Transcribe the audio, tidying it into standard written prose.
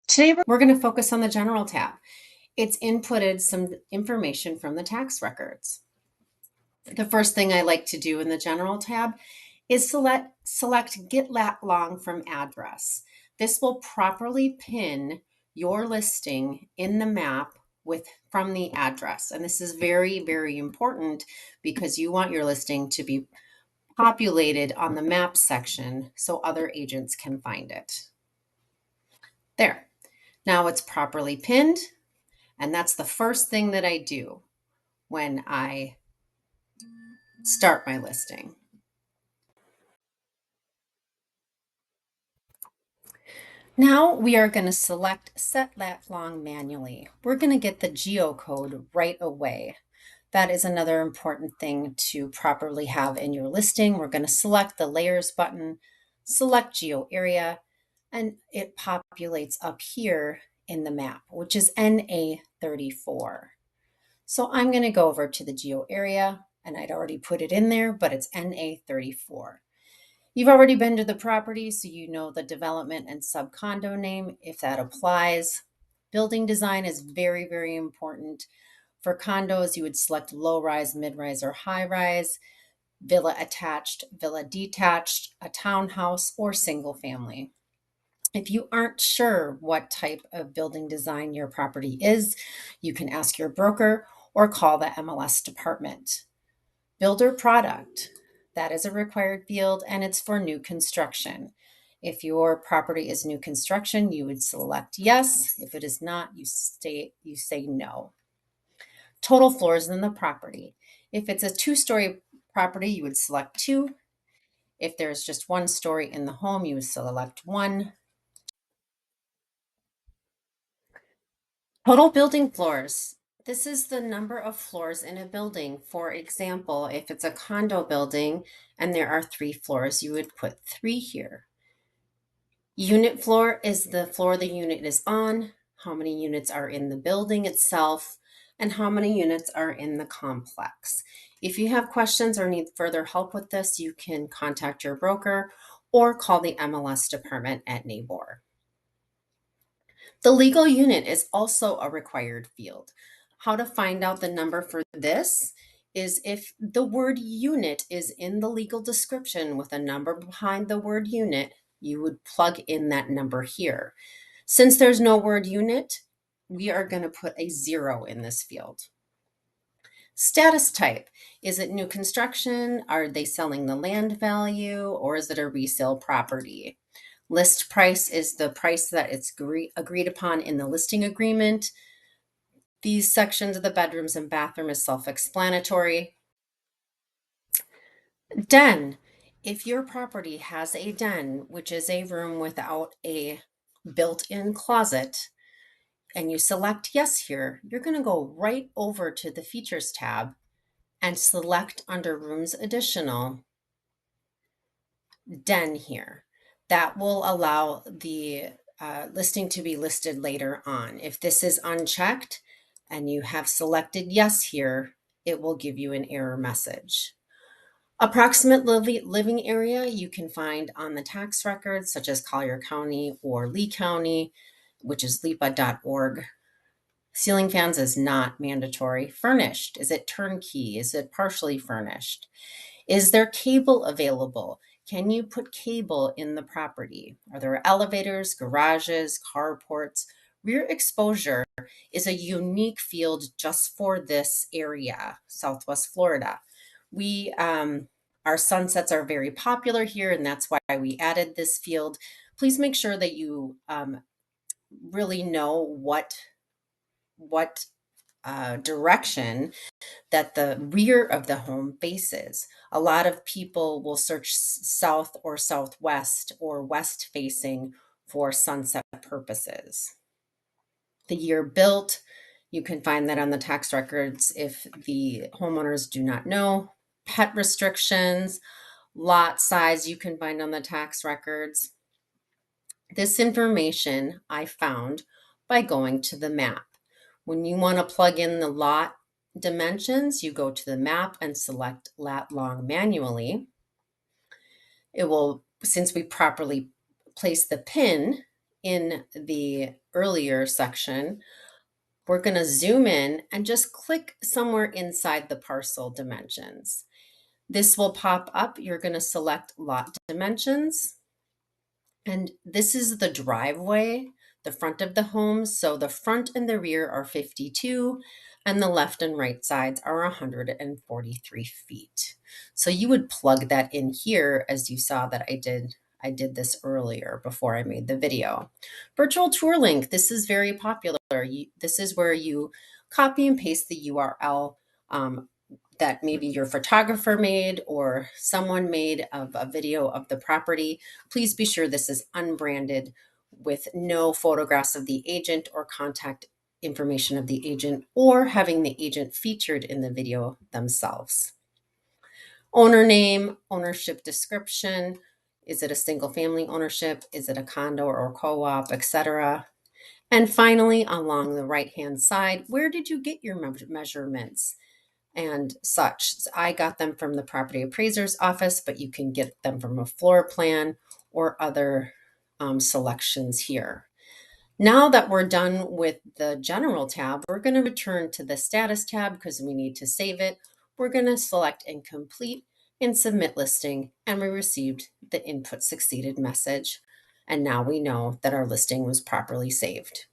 Today, we're going to focus on the General tab. It's inputted some information from the tax records. The first thing I like to do in the General tab is select Get Lat Long from Address. This will properly pin your listing in the map from the address. And this is very, very important because you want your listing to be populated on the map section so other agents can find it. There. Now it's properly pinned. And that's the first thing that I do when I start my listing. Now we are going to select Set Lat Long manually. We're going to get the geocode right away. That is another important thing to properly have in your listing. We're going to select the Layers button, select Geo Area, and it populates up here in the map, which is NA34. So I'm going to go over to the Geo Area, and I'd already put it in there, but it's NA34. You've already been to the property, so you know the development and sub-condo name, if that applies. Building design is very, very important. For condos, you would select low-rise, mid-rise, or high-rise, villa attached, villa detached, a townhouse, or single family. If you aren't sure what type of building design your property is, you can ask your broker or call the MLS department. Builder product, that is a required field and it's for new construction. If your property is new construction, you would select yes. If it is not, you say no. Total floors in the property. If it's a 2-story property, you would select 2. If there's just 1 story in the home, you would select 1. Total building floors. This is the number of floors in a building. For example, if it's a condo building and there are 3 floors, you would put 3 here. Unit floor is the floor the unit is on, how many units are in the building itself, and how many units are in the complex. If you have questions or need further help with this, you can contact your broker or call the MLS department at NABOR. The legal unit is also a required field. How to find out the number for this is if the word unit is in the legal description with a number behind the word unit, you would plug in that number here. Since there's no word unit, we are going to put a 0 in this field. Status type. Is it new construction? Are they selling the land value? Or is it a resale property? List price is the price that it's agreed upon in the listing agreement. These sections of the bedrooms and bathroom is self-explanatory. Den. If your property has a den, which is a room without a built-in closet, and you select yes here, you're going to go right over to the Features tab and select under Rooms Additional, Den here. That will allow the listing to be listed later on. If this is unchecked and you have selected yes here, it will give you an error message. Approximate living area you can find on the tax records, such as Collier County or Lee County, which is lipa.org. Ceiling fans is not mandatory. Furnished, is it turnkey? Is it partially furnished? Is there cable available? Can you put cable in the property? Are there elevators, garages, carports? Rear exposure is a unique field just for this area, Southwest Florida. Our sunsets are very popular here, and that's why we added this field. Please make sure that you really know what direction that the rear of the home faces. A lot of people will search south or southwest or west facing for sunset purposes. The year built, you can find that on the tax records if the homeowners do not know. Pet restrictions, lot size, you can find on the tax records. This information I found by going to the map. When you want to plug in the lot dimensions, you go to the map and select lat long manually. It will, since we properly place the pin in the earlier section, we're going to zoom in and just click somewhere inside the parcel dimensions. This will pop up. You're going to select lot dimensions. And this is the driveway, the front of the home. So the front and the rear are 52, and the left and right sides are 143 feet. So you would plug that in here, as you saw that I did. I did this earlier before I made the video. Virtual tour link. This is very popular. This is where you copy and paste the URL that maybe your photographer made or someone made of a video of the property. Please be sure this is unbranded with no photographs of the agent or contact information of the agent or having the agent featured in the video themselves. Owner name, ownership description. Is it a single family ownership? Is it a condo or co-op, etc.? And finally, along the right-hand side, where did you get your measurements and such? I got them from the property appraiser's office, but you can get them from a floor plan or other selections here. Now that we're done with the general tab, we're going to return to the status tab because we need to save it. We're going to select and complete and submit listing, and we received the input succeeded message. And now we know that our listing was properly saved.